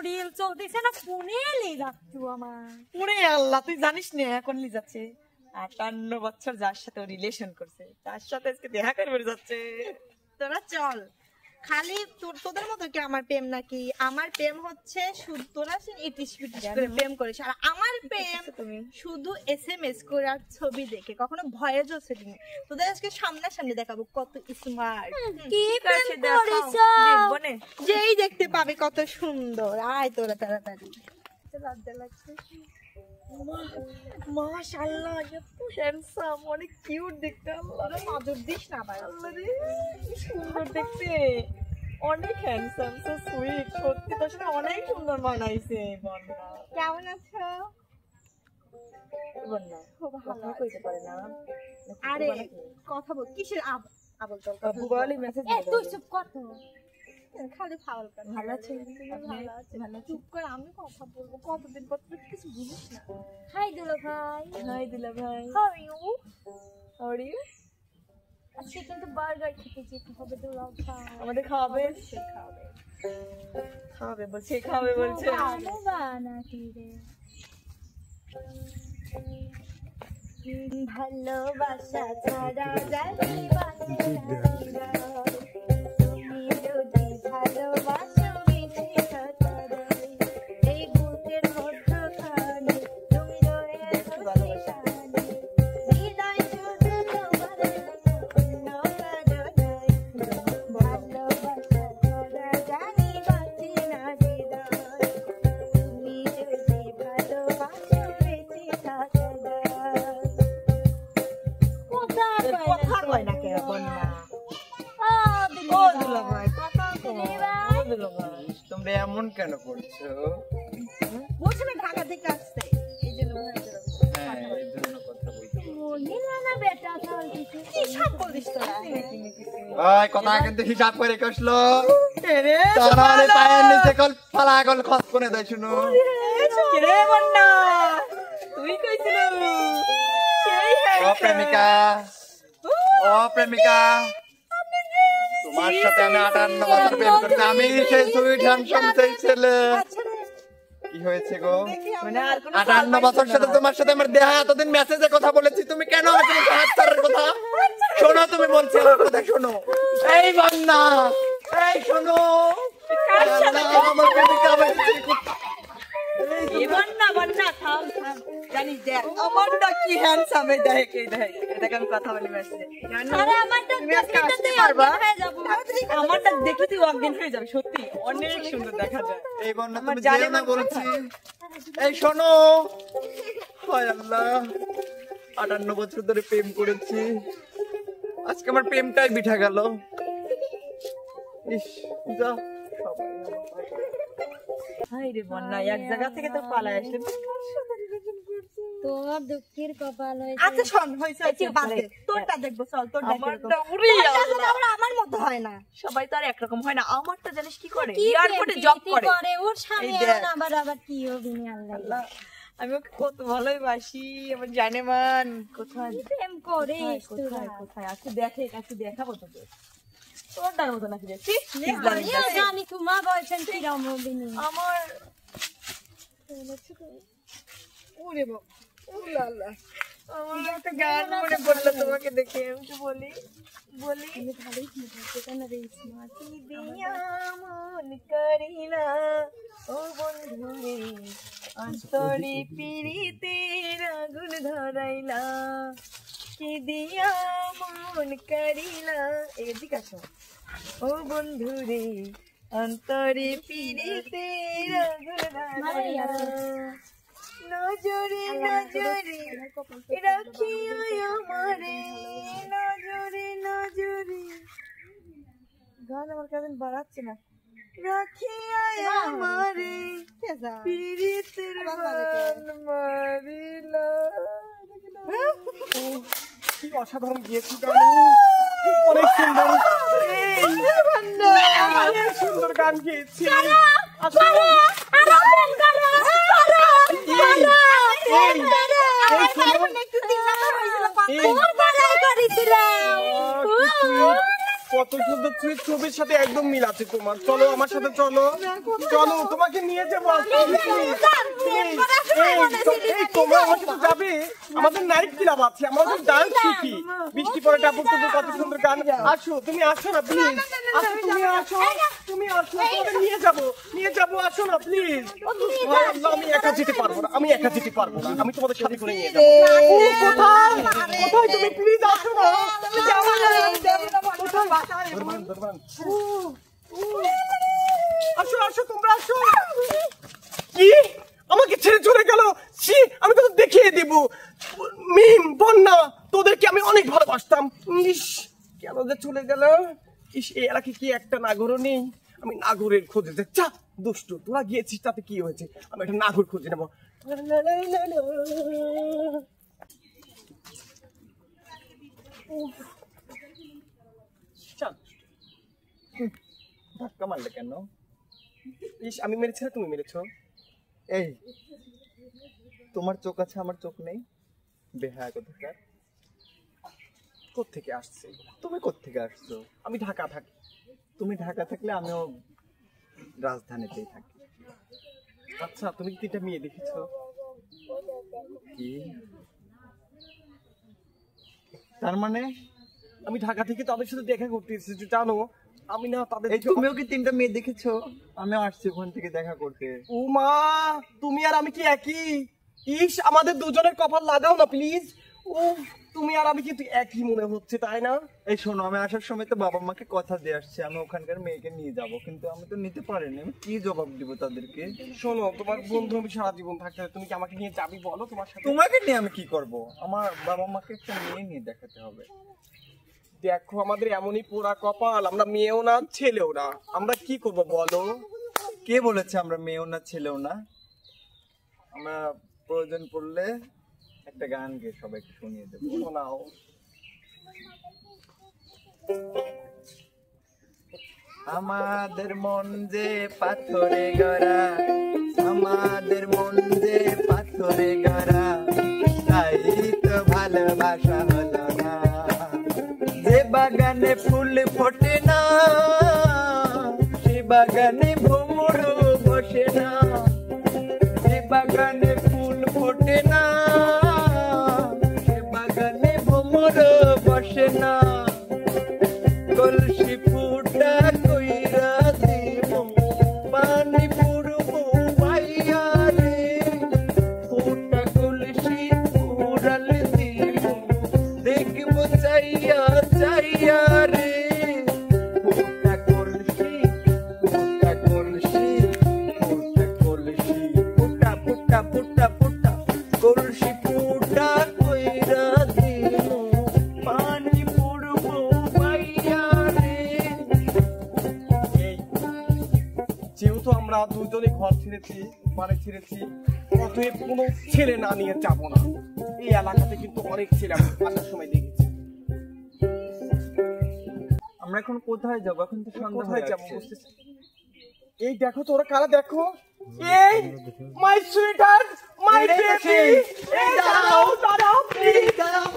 Reel চলতেছে না ফোনে লে যাচ্ছ আমার পুরে আল্লাহ তুই জানিস না এখন লি যাচ্ছে 58 বছর যার সাথে রিলেশন করছে তার সাথে আজকে দেখা করবে যাচ্ছে তোরা চল খালি তোদের মতো কি আমার প্রেম নাকি আমার প্রেম হচ্ছে শুধু তোরা ইটিস পিটিস করে প্রেম করিস আর আমার প্রেম শুধু এসএমএস করে আর ছবি দেখে কখনো ভয়ে যাচ্ছে না তোদের আজকে সামনাসামনি দেখাবো কত স্মার্ট কি প্রেম করিস দেখবো না যেই দেখতে পাবে কত সুন্দর আয় তোরা তাড়াতাড়ি লজ্জা লাগছে মাশাআল্লাহ এত হ্যান্ডসাম অনেক কিউট দেখতে আল্লাহ তোরা নজর দিস না ভাই আল্লাহ রে কি সুন্দর দেখতে অনেক হ্যান্ডসাম সো সুইট সত্যি তো আসলে অনেক সুন্দর বানাইছে বন্যা কেমন আছো বন্যা খুব ভালো কথা কইতে পারে না আরে কথা বল কিসের আবল তল ভূগোলে মেসেজ এ তুই চুপ কর তো খালি ফাউল কর ভালো আছে ভালো আছে চুপ করে আমি কথা বলবো কতদিন পর তুই কিছু বুঝিস না হাই দুলা ভাই হাই দিলা ভাই how are you how are you আজকে কিন্তু বার্গার খেতে যেতে হবে দুলা ভাই আমাদের খাওয়াবে খাওয়াবে বলছে ভালো বানাতি রে ভালোবাসা ছাড়া জানি বাঁচে না তুমি যদি ভালোবাসো মিছে কথা দেই এই বুকের মধ্যখানে তুমি রয়েছো সেখানে হৃদয় শুধু তোমার অন্য কারো নাই ভালোবাসা ছাড়া জানি বাঁচে না হৃদয় তুমি যদি ভালোবাসো মিছে কথা কথা কয় না কে বন্যা ও দিলা ভাই কথা তো দিলা ভাই তোমরা এমন কেন করছো বলছি না ঢাকা থেকে আসছে এই জন্য হ্যাঁ এই জন্য কথা বলছি কি সব বলিস তোরা ওই কথা কিন্তু হিসাব করে কষলো তাহলে পায়ের নিচে কল ফালা কল খস করে দেয় শুনো রে বন্যা তুই কইছিল সেই ও প্রেমিকা তোমার সাথে আমি 58 বছর প্রেম করতে আমি সেই সুইট হ্যান্ডসাম সেই ছেলে কি হয়েছে গো মানে আর কোন 58 বছর সাথে তোমার সাথে আমার দেখা এতদিন মেসেজে কথা বলেছি তুমি কেন আমাকে হাত করার কথা শোনো তুমি বলছি আমার কথা শোনো এই বন্যা এই শোনো আমার প্রেমিকা আমার এ বন্যা থাম জানিস দেখ আমারটা কি হ্যান্ডসাম এই দেখ এটাকে আমি কথা বলি মেসেজে আরে আমারটা তুমি আজকে দেখতে আসতে তুই পারবা অজ্ঞান হয়ে যাবো আমারটা দেখে তুই অজ্ঞান হয়ে যাবে সত্যি অনেক সুন্দর দেখা যায় এই বন্যা আমার তুমি জানে যেও না না বলছি এই শোনো হায় আল্লাহ 58 বছর ধরে প্রেম করেছি আজকে আমার প্রেমটাই বিঠা গেল ইস যা সবাই হাই রে বন্যা এক জায়গা থেকে তো পালায় আসলে তোর দুঃখের কপাল হয়েছে আচ্ছা শোন হইছে বাদ দে তোরটা দেখবো চল তোরটা আমারটা উড়ি আমার মতো হয় না সবাই তো আর একরকম হয় না আমারটা জানিস কি করে কি এয়ারপোর্টে জব করে ওর স্বামী এই দেখ। এখন আবার কি হবে নি আল্লাহ আল্লাহ, আমি ওকে কত ভালোই বাসি আমার জানেমান কোথায় প্রেম করে কোথায় কোথায় আজকে দেখে আজকে দেখাবো তোকে তোরটার মতো নাকি দেখছি আমিও জানি তোমার বয়সেন কিরম হবে নি আমার ওরে বাবা উলালা আমার একটা গান মনে পড়লো তোমাকে দেখে আমি তো বলি আমি ভালোই শুনতে কেন রে স্মার্ট কি দিয়া মন করিলা ও বন্ধু রে অন্তরে পিরিতের আগুন ধরাইলা কি দিয়া মন করিলা এদিকে আসো ও বন্ধু রে অন্তরে পিরিতের আগুন ধরাইলা নজরে নজরে রাখিয়া আমারে নজরে নজরে গান আমার কাছে বাড়াচ্ছে না রাখিয়া আমারে পিরিতের বান মারিলা কি অসাধারণ গিয়েছি গান অনেক সুন্দর অনেক সুন্দর গান গিয়েছি কত সুন্দর ছবির সাথে একদম মিল আছে তোমার। চলো আমার সাথে চলো, চলো তোমাকে নিয়ে যাবো। তোমরা আমার সাথে যাবে, আমাদের নাইট ক্লাব আছে, আমাদের ডান্স শিখি, বৃষ্টি পরে টাপুর টুপুর কত সুন্দর গান। আসো তুমি, আসো না প্লিজ, আসো তুমি, আসো তুমি, আসো তোমাকে নিয়ে যাবো, আসো না প্লিজ। আমি একা যেতে পারবো না, আমি একা যেতে পারবো না, আমি তোমাদের সাথে করে নিয়ে যাবো। কোথায় তুমি, প্লিজ আসো না। আসো আসো তোমরা আসো। কি আমাকে ছেড়ে চলে গেল? আমি তোদের দেখিয়ে দিব। মিম, বন্যা, তোদেরকে আমি অনেক ভালোবাসতাম। ইস, কেন যে চলে গেল? ইস, এই এলাকায় কি একটা নাগরও নেই? আমি নাগরের খোঁজে যাচ্ছি। দুষ্টু, তোরা গিয়েছিস তাতে কি হয়েছে, আমি একটা নাগর খুঁজে নেবো। ধাক্কা মারলে কেন? ইস, আমি মেরেছি না তুমি মেরেছ? এই, তোমার চোখ আছে আমার চোখ নেই? বেহায়া কোথাকার। কোত্থেকে আসছে? তুমি কোত্থেকে আসছো? আমি ঢাকা থাকি। তুমি ঢাকা থাকলে আমিও রাজধানীতেই থাকি। আচ্ছা, তুমি কি তিনটা মেয়ে দেখেছো? কি তার মানে? আমি ঢাকা থেকে তাদের সাথে দেখা করতে এসেছি, জানো? আমি না তাদের। এই তুমিও কি তিনটা মেয়ে দেখেছো? আমিও আসছি ওখান থেকে দেখা করতে। ও মা, তুমি আর আমি কি একই? ইস, আমাদের দুজনের কপাল লাগাও না প্লিজ। ও, তুমি আর আমি কিন্তু একই মনে হচ্ছে, তাই না? এই শোনো, আমি আসার সময় তো বাবা মাকে কথা দিয়ে আসছি আমি ওখানকার মেয়েকে নিয়ে যাব, কিন্তু আমি তো নিতে পারিনি। আমি কি জবাব দিব তাদেরকে? শোনো, তোমার বন্ধু আমি সারা জীবন থাকতে, তুমি কি আমাকে নিয়ে যাবি বলো? তোমার সাথে তোমাকে নিয়ে আমি কি করব? আমার বাবা মাকে একটা মেয়ে নিয়ে দেখাতে হবে। দেখো, আমাদের এমনই পোড়া কপাল, আমরা মেয়েও না ছেলেও না, আমরা কি করব বলো? কে বলেছে আমরা মেয়েও না ছেলেও না? আমরা প্রয়োজন পড়লে একটা গান গেয়ে সবাইকে শুনিয়ে দেবো। শোনাও। আমাদের মন যে পাথরে গড়া, আমাদের মন যে পাথরে গড়া, তাই তো ভালোবাসা হলো না। যে বাগানে ফুল ফোটে না, সে বাগানে ভ্রমরও বসে না। যে বাগানে ফুল ফোটে না, সে বাগানে ভ্রমরও বসে না। কলসি ফুটা কইরা দিব, পানি পুরবো পাইয়া রে। ফুটা কলসি পুরাল দিব, দেখবো চাইয়া চাইয়া রে। ফুটা কলসি, ফুটা কলসি, ফুটা কলসি, ফুটা ফুটা ফুটা ফুটা কলসি ফুটা কইরা দিব, পানি পুরবো পাইয়া রে। যেহেতু আমরা দুজনে ঘর ছেড়েছি, মানে ছেড়েছি, অতএব কোনো ছেলে না নিয়ে যাবো না। এই এলাকাতে কিন্তু অনেক ছেলে আমি আসার সময় দেখেছি। আমরা এখন কোথায় যাবো? এখন তো সন্ধ্যা কোথায় হয়ে যাবো যাচ্ছে। বুঝতেছি। এই দেখো তো, ওরা কারা দেখো। এই my sweet heart, my baby, এই দাঁড়াও দাঁড়াও প্লিজ, দাঁড়াও।